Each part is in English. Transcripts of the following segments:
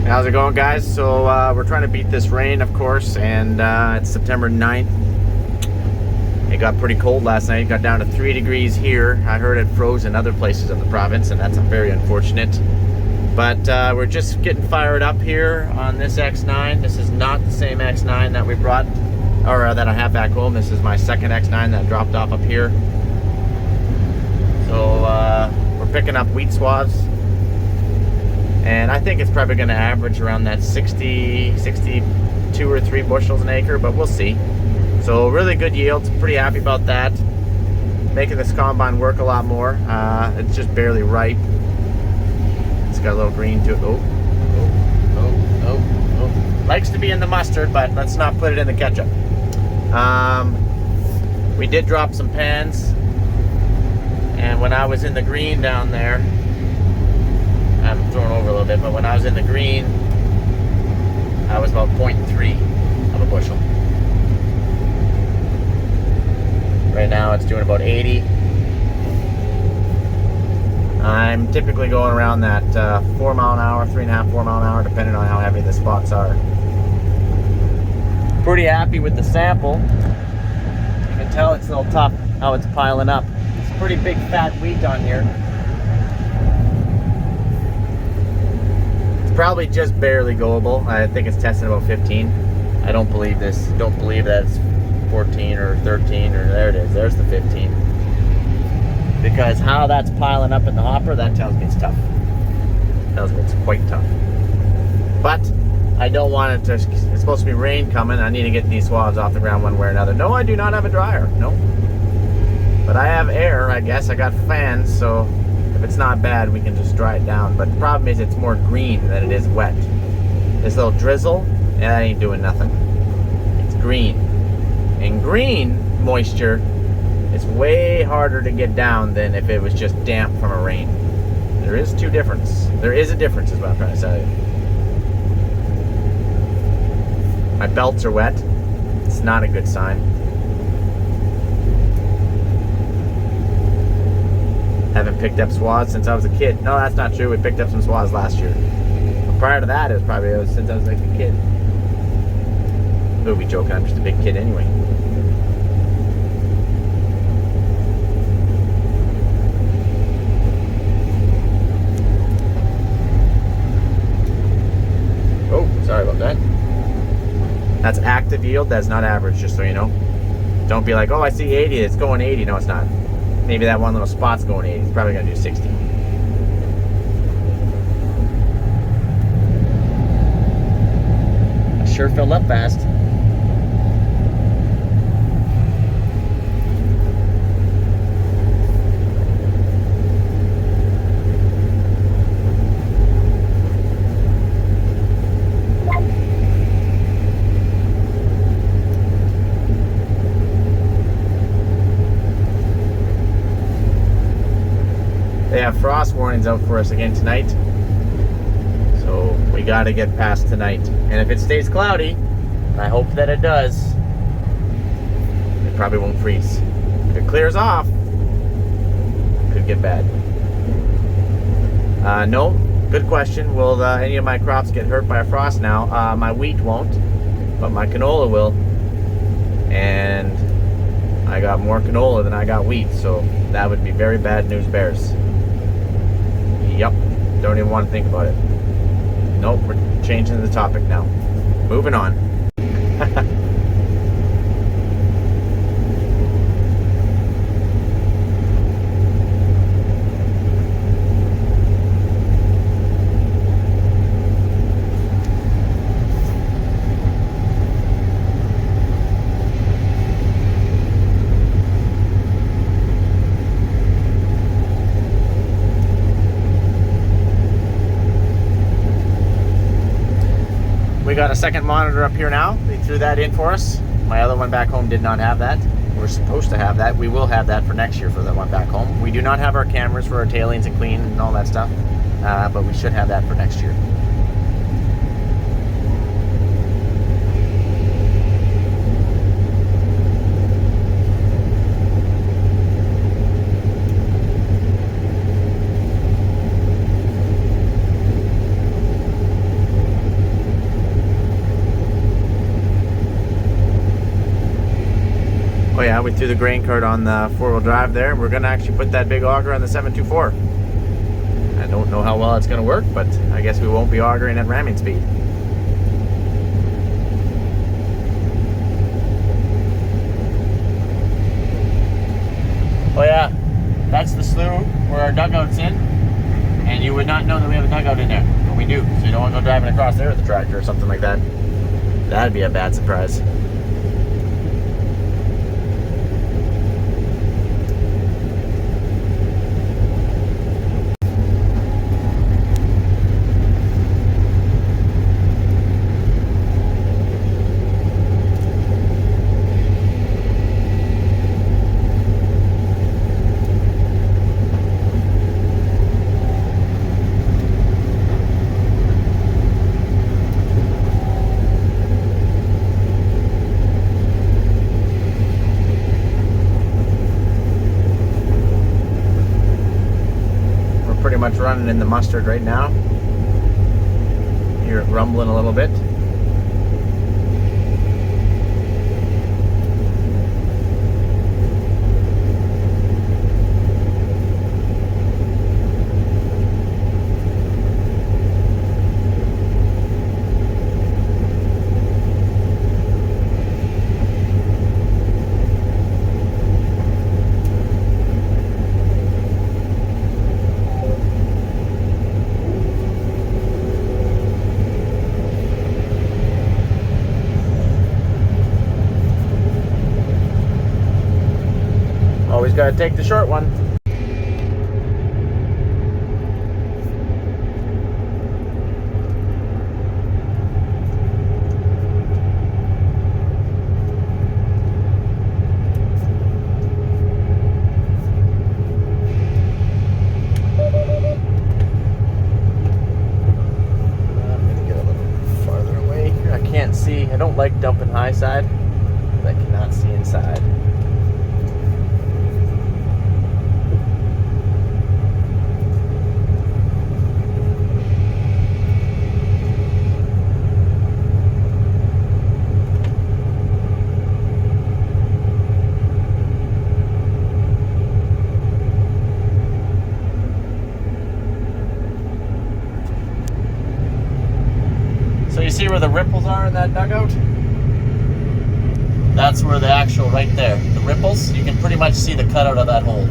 How's it going, guys? So we're trying to beat this rain, of course, and it's September 9th. It got pretty cold last night. It got down to 3 degrees here. I heard it froze in other places of the province, and that's very unfortunate. But we're just getting fired up here on this X9. This is not the same X9 that we brought, or that I have back home. This is my second X9 that dropped off up here. So we're picking up wheat swaths. And I think it's probably going to average around that 62 or 3 bushels an acre, but we'll see. So really good yields, pretty happy about that. Making this combine work a lot more. It's just barely ripe. It's got a little green to it. Oh. Likes to be in the mustard, but let's not put it in the ketchup. We did drop some pans. And when I was in the green down there, I'm thrown over a little bit, but when I was in the green, I was about 0.3 of a bushel. Right now it's doing about 80. I'm typically going around that 4 mile an hour, 3.5, 4 mile an hour, depending on how heavy the spots are. Pretty happy with the sample. You can tell it's a little tough how it's piling up. It's a pretty big fat wheat on here. Probably just barely goable. I think it's testing about 15. I don't believe this. Don't believe that it's 14 or 13 or there it is. There's the 15. Because how that's piling up in the hopper, that tells me it's tough. Tells me it's quite tough. But I don't want it to. It's supposed to be rain coming. I need to get these swabs off the ground one way or another. No, I do not have a dryer. No. But I have air. I guess I got fans, so. If it's not bad, we can just dry it down. But the problem is it's more green than it is wet. This little drizzle, that ain't doing nothing. It's green. And green moisture is way harder to get down than if it was just damp from a rain. There is a difference is what I'm trying to tell you. My belts are wet. It's not a good sign. Haven't picked up swaths since I was a kid. No, that's not true. We picked up some swaths last year. But prior to that, it was since I was like a kid. Who are we joking? I'm just a big kid anyway. Oh, sorry about that. That's active yield. That's not average, just so you know. Don't be like, oh, I see 80. It's going 80. No, it's not. Maybe that one little spot's going 80. It's probably going to do 60. I sure filled up fast. They have frost warnings out for us again tonight, so we got to get past tonight. And if it stays cloudy, and I hope that it does, it probably won't freeze. If it clears off, it could get bad. No, good question. Will any of my crops get hurt by a frost now? My wheat won't, but my canola will. And I got more canola than I got wheat, so that would be very bad news bears. Yep, don't even want to think about it. Nope, we're changing the topic now. Moving on. We got a second monitor up here now. They threw that in for us. My other one back home did not have that. We're supposed to have that. We will have that for next year for the one back home. We do not have our cameras for our tailings and clean and all that stuff, but we should have that for next year. yeah, we threw the grain cart on the 4-wheel drive there. We're gonna actually put that big auger on the 724. I don't know how well it's gonna work, but I guess we won't be augering at ramming speed. Oh yeah, that's the slough where our dugout's in, and you would not know that we have a dugout in there, but we do, so you don't want to go driving across there with a tractor or something like that. That'd be a bad surprise. Pretty much running in the mustard right now. Hear it rumbling a little bit. Always got to take the short one. I'm going to get a little farther away here. I can't see. I don't like dumping high side, but I cannot see inside. So you see where the ripples are in that dugout? That's where the actual, right there, the ripples, you can pretty much see the cutout of that hole.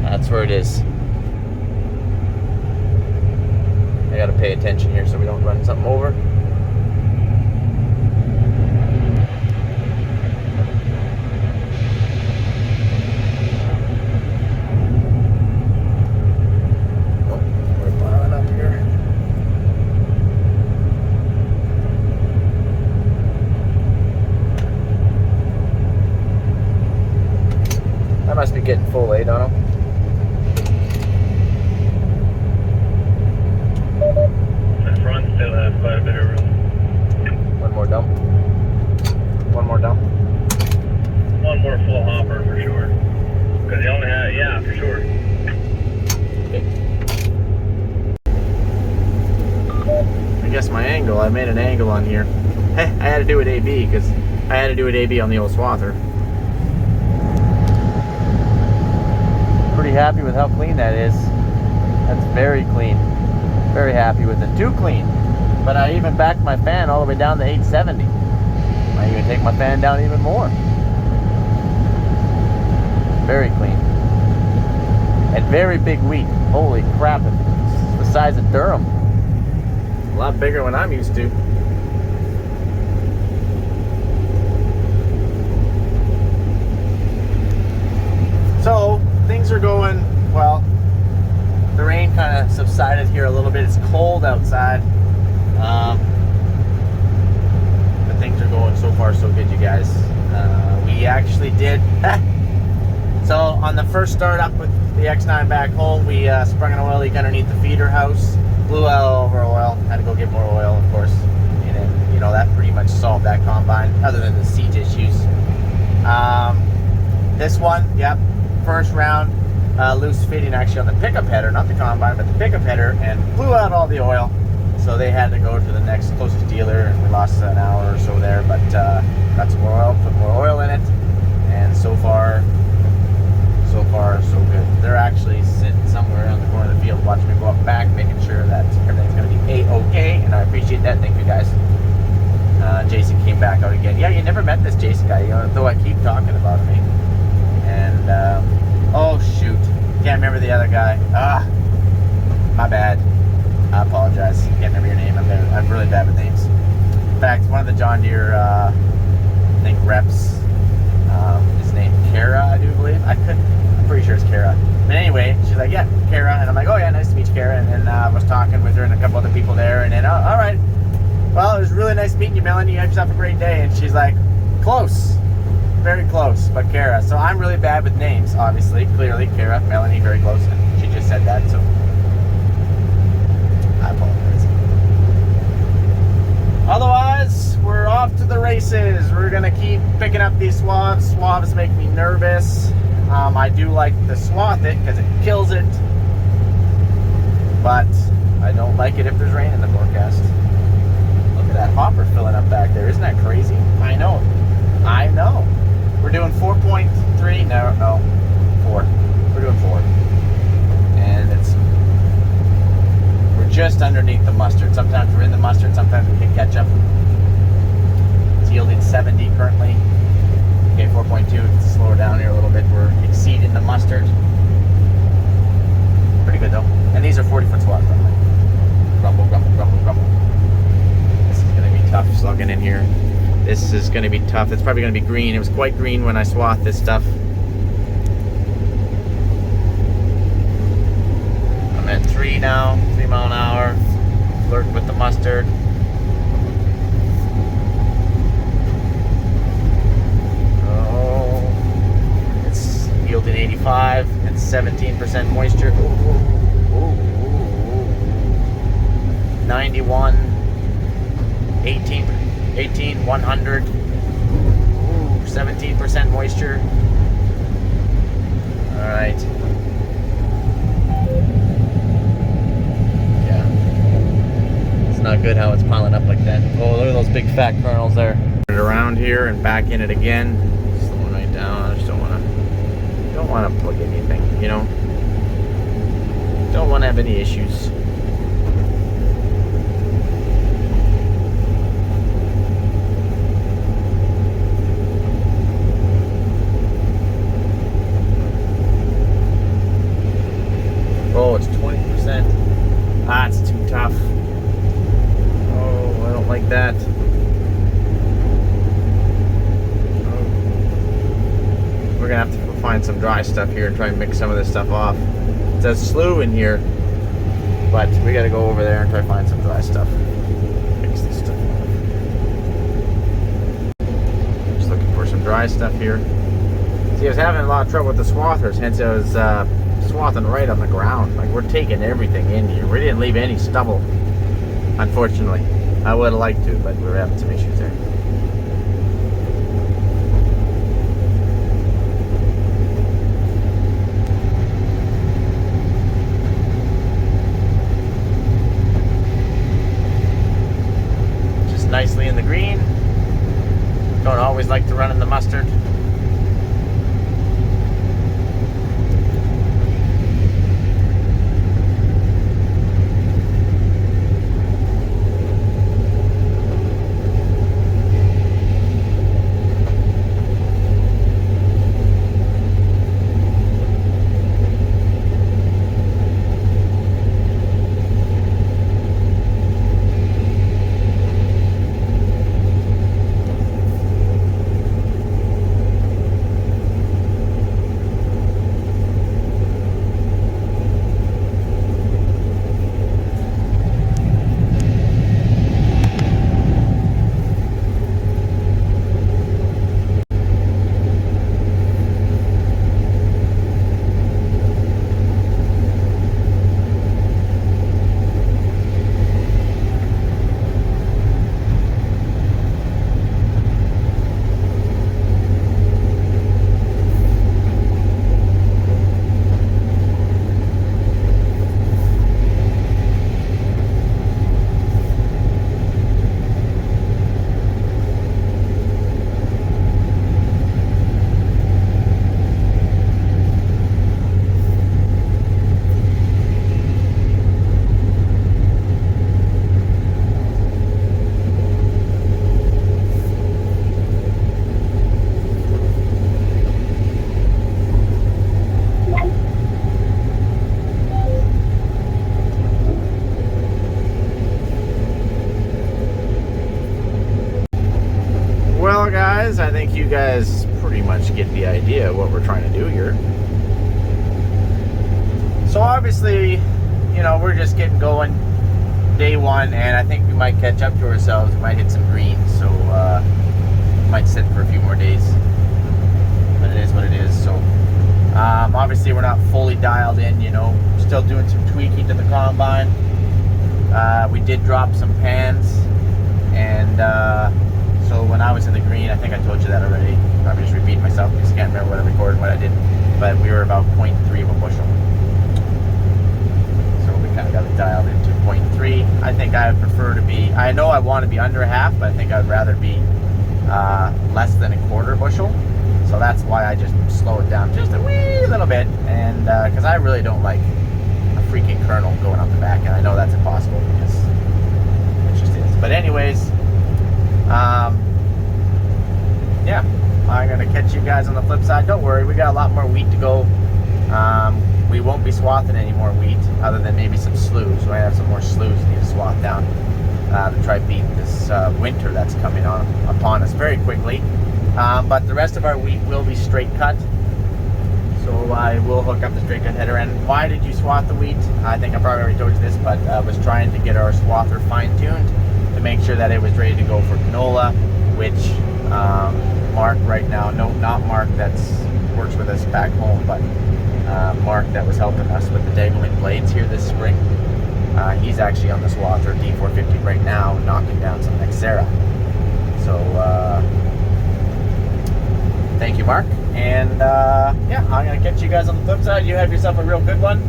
That's where it is. I gotta pay attention here so we don't run something over. I must be getting full, eh, Donald? The front still has quite a bit of room. One more dump. One more dump. One more full hopper for sure. Because you only have, yeah, for sure. Okay. I guess my angle, I made an angle on here. Hey, I had to do it AB because I had to do it AB on the old swather. Pretty happy with how clean that is. That's very clean. Very happy with it. Too clean. But I even backed my fan all the way down to 870. I even take my fan down even more. Very clean. And very big wheat. Holy crap. It's the size of Durham. A lot bigger than I'm used to. So, things are going well. The rain kind of subsided here a little bit. It's cold outside. But things are going so far so good, you guys. We actually did. So on the first start up with the X9 backhoe, we sprung an oil leak underneath the feeder house. Blew out all over oil. Had to go get more oil, of course. And then, you know, that pretty much solved that combine, other than the siege issues. This one, yep. First round, loose fitting actually on the pickup header, not the combine, but the pickup header, and blew out all the oil. So they had to go to the next closest dealer, and we lost an hour or so there, but got some more oil, put more oil in it, and so far so good. They're actually sitting somewhere on the corner of the field watching me go up back, making sure that everything's going to be A-okay, and I appreciate that. Thank you, guys. Jason came back out again. Yeah, you never met this Jason guy, though I keep talking about him. And, oh, shoot. Can't remember the other guy. My bad. I apologize. Can't remember your name. I'm really bad with names. In fact, one of the John Deere, I think, reps, his name Kara, I do believe. I'm pretty sure it's Kara. But anyway, she's like, yeah, Kara. And I'm like, oh, yeah, nice to meet you, Kara. And then I was talking with her and a couple other people there. And then, all right. Well, it was really nice meeting you, Melanie. You have yourself a great day. And she's like, close. Very close, but Kara. So I'm really bad with names, obviously. Clearly, Kara, Melanie, very close. And she just said that, so I apologize. Otherwise, we're off to the races. We're going to keep picking up these swaths. Swaths make me nervous. I do like the swathed it because it kills it. But I don't like it if there's rain in the forecast. Look at that hopper filling up back there. Isn't that crazy? I know. We're doing 4.3. No, 4. We're doing 4. And we're just underneath the mustard. Sometimes we're in the mustard, sometimes we can catch up. It's yielding 70 currently. Okay, 4.2. Let's slow her down here a little bit. We're exceeding the mustard. Pretty good though. And these are 40-foot swaths. Grumble, grumble, grumble, grumble. This is going to be tough slugging in here. This is going to be tough. It's probably going to be green. It was quite green when I swathed this stuff. I'm at 3 now, 3 mile an hour. Flirting with the mustard. Oh, it's yielding 85 and 17% moisture. Ooh. 91, 18, 100. Ooh, 17% moisture. All right. Yeah. It's not good how it's piling up like that. Oh, look at those big fat kernels there. Around here and back in it again. Slowing right down. I just don't want to plug anything, you know. Don't want to have any issues. Oh, it's 20%. It's too tough. Oh, I don't like that. Oh. We're gonna have to find some dry stuff here and try and mix some of this stuff off. It's a slough in here, but we gotta go over there and try to find some dry stuff. Mix this stuff off. Just looking for some dry stuff here. See, I was having a lot of trouble with the swathers, hence I was swathing right on the ground. Like, we're taking everything in here. We didn't leave any stubble, unfortunately. I would have liked to, but we were having some issues there. Just nicely in the green. Don't always like to run in the mustard. I think you guys pretty much get the idea of what we're trying to do here. So obviously, you know, we're just getting going day one, and I think we might catch up to ourselves. We might hit some greens, so might sit for a few more days. But it is what it is. So obviously we're not fully dialed in, you know, still doing some tweaking to the combine. We did drop some pans, and so when I was in the green, I think I told you that already. I'm just repeating myself because I can't remember what I recorded and what I didn't. But we were about 0.3 of a bushel. So we kind of got it dialed into 0.3. I think I would prefer to be, I know I want to be under half, but I think I'd rather be less than a quarter bushel. So that's why I just slow it down just a wee little bit. And because I really don't like a freaking kernel going up the back. And I know that's impossible because it just is. But anyways, yeah, I'm gonna catch you guys on the flip side. Don't worry, we got a lot more wheat to go. We won't be swathing any more wheat other than maybe some sloughs. We might have some more sloughs we need to swath down to try beat this winter that's coming upon us very quickly. But the rest of our wheat will be straight cut. So I will hook up the straight cut header. And why did you swath the wheat? I think I probably already told you this, but I was trying to get our swather fine-tuned to make sure that it was ready to go for canola, which Mark right now, no, not Mark that's works with us back home, but Mark that was helping us with the dangling blades here this spring. He's actually on the Swather D450 right now, knocking down some Xera. So thank you, Mark. And yeah, I'm gonna catch you guys on the flip side. You have yourself a real good one.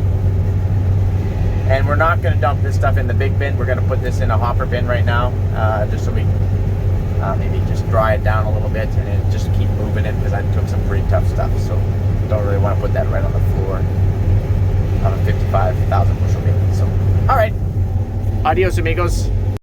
And we're not gonna dump this stuff in the big bin. We're gonna put this in a hopper bin right now, just so we maybe just dry it down a little bit and then just keep moving it, because I took some pretty tough stuff. So don't really want to put that right on the floor on a 55,000 bushel bin. So, all right, adios amigos.